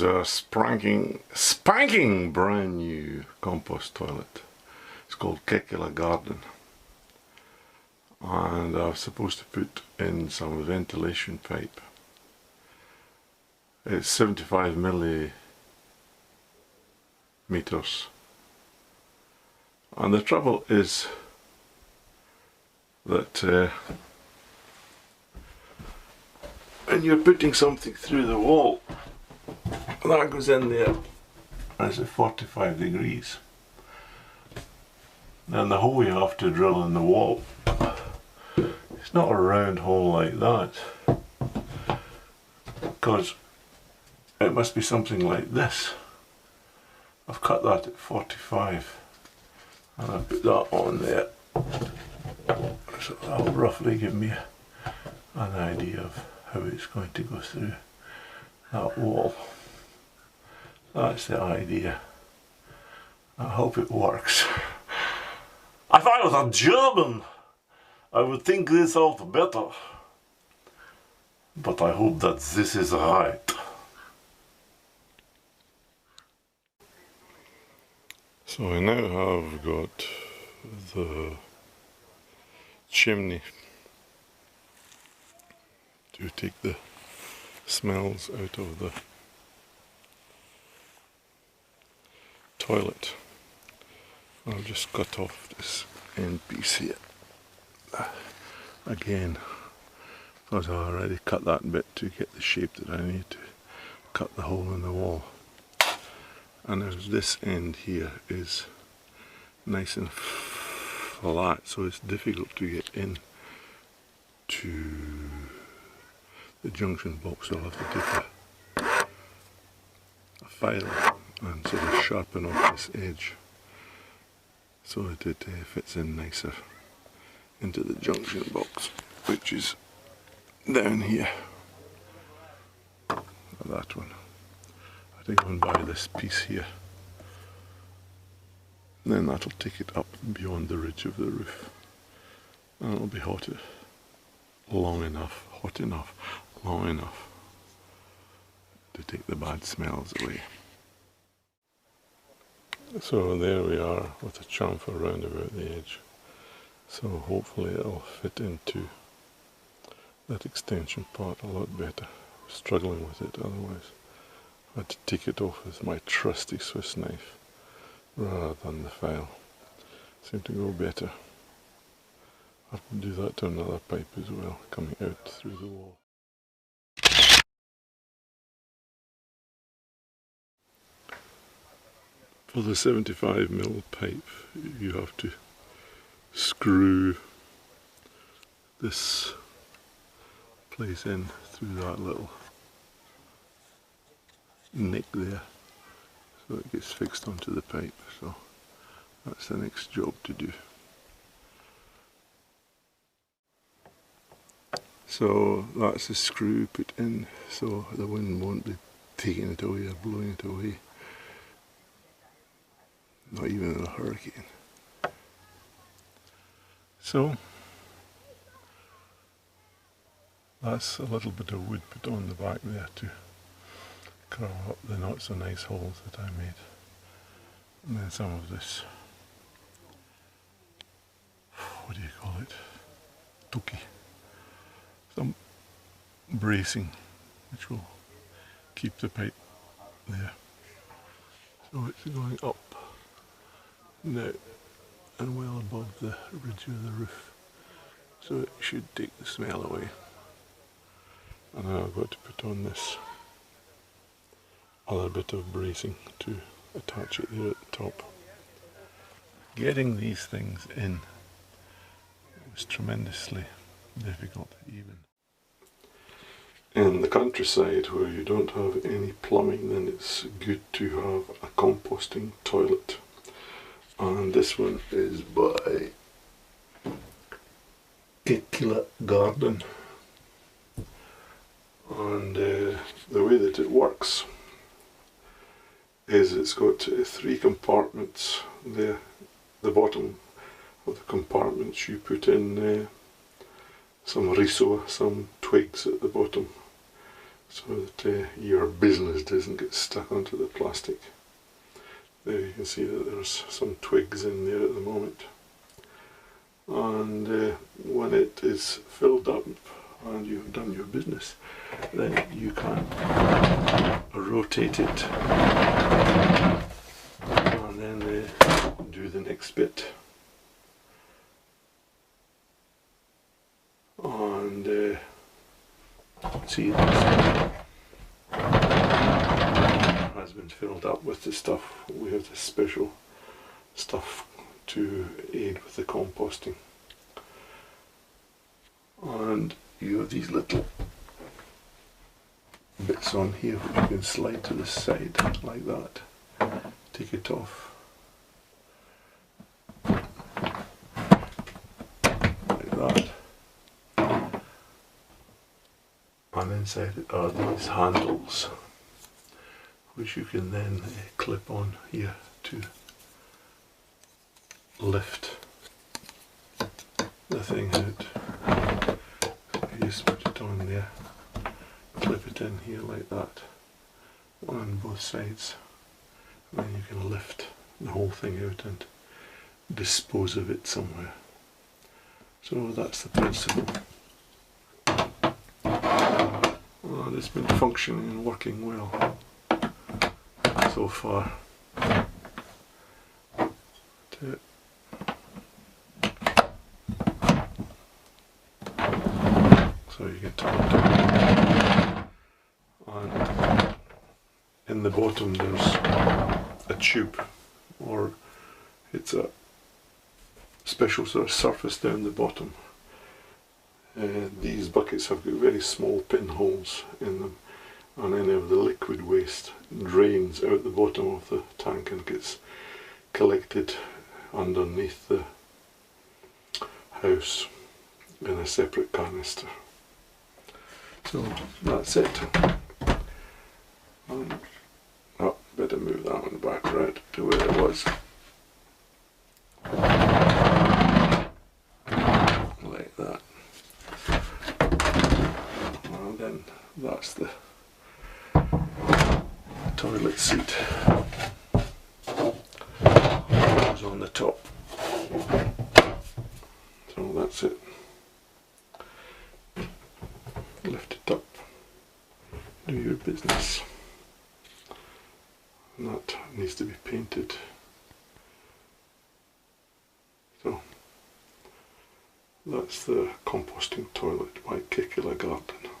is a spanking brand new compost toilet. It's called Kekkila Garden, and I was supposed to put in some ventilation pipe. It's 75 millimeters, and the trouble is that when you're putting something through the wall, that goes in there as at 45 degrees. And the hole you have to drill in the wall, it's not a round hole like that, because it must be something like this. I've cut that at 45 and I put that on there, so that'll roughly give me an idea of how it's going to go through that wall. That's the idea. I hope it works. If I was a German, I would think this out better. But I hope that this is right. So I now have got the chimney to take the smells out of the toilet. I'll just cut off this end piece here again, because I already cut that bit to get the shape that I need to cut the hole in the wall. And as this end here is nice and flat, so it's difficult to get in to the junction box, so I'll have to take a file and sort of sharpen off this edge so that it fits in nicer into the junction box, which is down here. That one. I think I'll buy this piece here, and then that'll take it up beyond the ridge of the roof, and it'll be hot enough, long enough to take the bad smells away. So there we are with a chamfer round about the edge. So hopefully it'll fit into that extension part a lot better. I'm struggling with it otherwise. I had to take it off with my trusty Swiss knife rather than the file. Seemed to go better. I have to do that to another pipe as well, coming out through the wall. For the 75mm pipe, you have to screw this place in through that little nick there, so it gets fixed onto the pipe. So that's the next job to do. So that's the screw put in, so the wind won't be taking it away or blowing it away. Not even in a hurricane. So that's a little bit of wood put on the back there to cover up the not so nice holes that I made. And then some of this, what do you call it? Tuki. Some bracing which will keep the pipe there. So it's going up now and well above the ridge of the roof, so it should take the smell away. And now I've got to put on this other bit of bracing to attach it there at the top. Getting these things in was tremendously difficult even. In the countryside where you don't have any plumbing, then it's good to have a composting toilet. And this one is by Kekkila Garden. And the way that it works is it's got 3 compartments there. The bottom of the compartments you put in some riso, some twigs at the bottom, so that your business doesn't get stuck onto the plastic. There you can see that there's some twigs in there at the moment, and when it is filled up and you've done your business, then you can rotate it and then do the next bit. And see, this has been filled up with the stuff. We have this special stuff to aid with the composting, and you have these little bits on here which you can slide to the side like that. Take it off like that, and inside it are these handles which you can then clip on here to lift the thing out. You just put it on there, clip it in here like that, one on both sides, and then you can lift the whole thing out and dispose of it somewhere. So that's the principle. And it's been functioning and working well so far. So you get turn it on, and in the bottom there's a tube, or it's a special sort of surface down the bottom. These buckets have got very small pinholes in them, and any of the liquid waste drains out the bottom of the tank and gets collected underneath the house in a separate canister. So that's it. Oh, better move that one back right to where it was. Like that. And then that's the toilet seat. Goes on the top. So that's it. Lift it up, do your business. And that needs to be painted. So that's the composting toilet by Kekkila Garden.